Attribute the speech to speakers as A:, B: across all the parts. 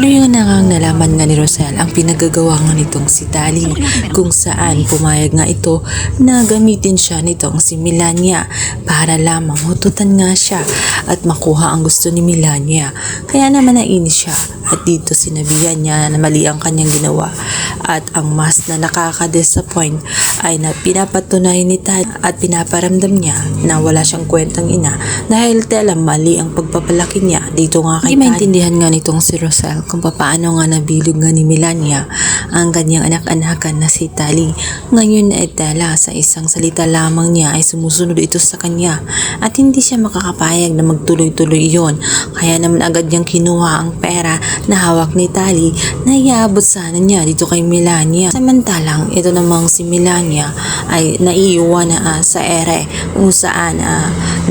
A: Tuloy nga nang nalaman nga ni Rosel ang pinagagawa nga nitong si Tali, kung saan pumayag nga ito na gamitin siya nitong si Melania para lamang hututan nga siya at makuha ang gusto ni Melania. Kaya naman nainis siya at dito sinabihan niya na mali ang kanyang ginawa, at ang mas na nakaka-disappoint ay na pinapatunay ni Tali at pinaparamdam niya na wala siyang kwentang ina dahil tela mali ang pagpapalaki niya dito nga kay Tali. Hindi maintindihan nga nitong si Rosel kung paano nga nabilog nga ni Melania ang kanyang anak-anakan na si Tali. Ngayon ay tela sa isang salita lamang niya ay sumusunod ito sa kanya at hindi siya makakapayag na magtuloy-tuloy iyon. Kaya naman agad niyang kinuha ang pera na hawak ni Tali na iabot sana niya dito kay Melania. Samantalang ito namang si Melania ay naiiwan na sa ere kung saan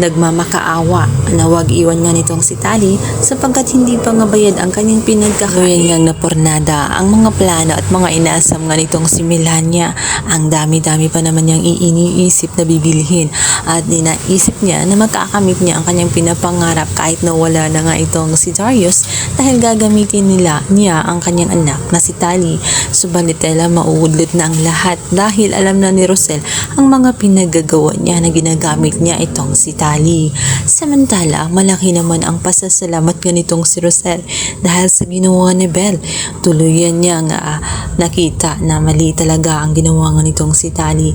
A: nagmamakaawa na wag iwan nga nitong si Tali sapagkat hindi pa nga bayad ang kanyang pinagkakain ngang napornada ang mga plano at mga inaasam nga nitong si Melania. Ang dami-dami pa naman niyang iniisip na bibilhin at ninaisip niya na makakamit niya ang kanyang pinapangarap kahit na wala na nga itong si Darius dahil gagamitin niya ang kanyang anak na si Tali. Subalit tela mauudlot na ang lahat dahil alam na ni Rosel ang mga pinagagawa niya na ginagamit niya itong si Tali. Samantala malaki naman ang pasasalamat nga nitong si Rosel dahil sa ginawa ni Belle. Tuluyan niya nga nakita na mali talaga ang ginawa nga nitong si Tali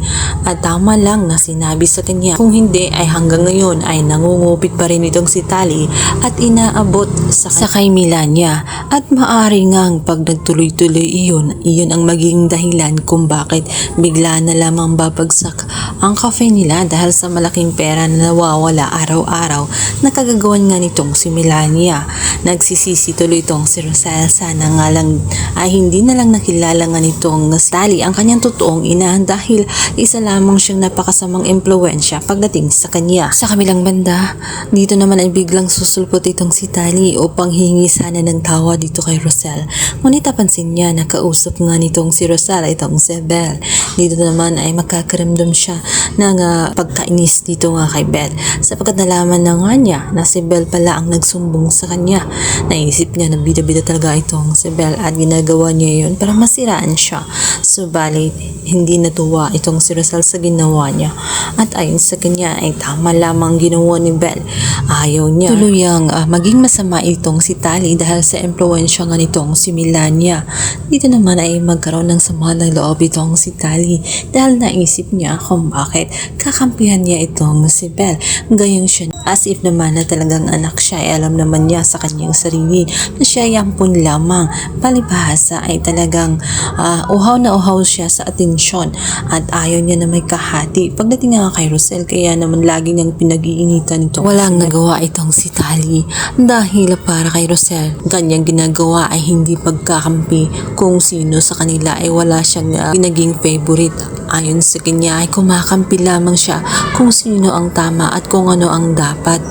A: at tama lang na sinabi sa kanya, kung hindi ay hanggang ngayon ay nangungupit pa rin itong si Tali at inaabot sa kay Melania at maari ngang pag nagtuloy-tuloy iyon ang magiging dahilan kung bakit bigla na lamang babagsak ang cafe nila dahil sa malaking pera na nawawala araw-araw na kagagawan nga nitong si Melania. Nagsisisi tuloy itong si Rosel, sana nga lang ay hindi na lang nakilala nga nitong si Tali ang kanyang totoong ina dahil isa lamang siyang napakasamang impluwensya pagdating sa kanya. Sa kabilang banda, dito naman ay biglang susulpot itong si Tali upang hingi sana ng tawa dito kay Rosel. Ngunit napansin niya na kausap nga nitong si Rosel itong si Belle. Dito naman ay magkakaramdam siya ng pagkainis dito nga kay Belle sapagkat nalaman na nga niya na si Belle pala ang nagsumbong sa kanya. Naisip niya na bida-bida talaga itong si Belle at ginagawa niya yun para masiraan siya. Subalit hindi natuwa itong si Rosel sa ginawa niya at ayon sa kanya ay tama lamang ginawa ni Belle. Ayaw niya tuluyang maging masama itong si Tali dahil sa impluwensya nga nitong si Melania. Dito naman ay magkaroon ng sama ng loob itong si Tali dahil naisip niya kung bakit kakampihan niya itong si Belle. Gayong siya as if naman na talagang anak siya ay alam naman niya sa kanyang sarili na siya ay ampun lamang. Palibhasa ay talagang uhaw na uhaw siya sa atensyon at ayaw niya na may kahati pagdating nga kay Rosel, kaya naman lagi niyang pinag-iinitan ito. Walang nagawa itong si Tali dahil para kay Rosel kanyang ginagawa ay hindi pagkakampi kung sino sa kanila ay wala siyang naging favorite. Ayon sa kanya ay kumakampi lamang siya kung sino ang tama at kung ano ang dapat.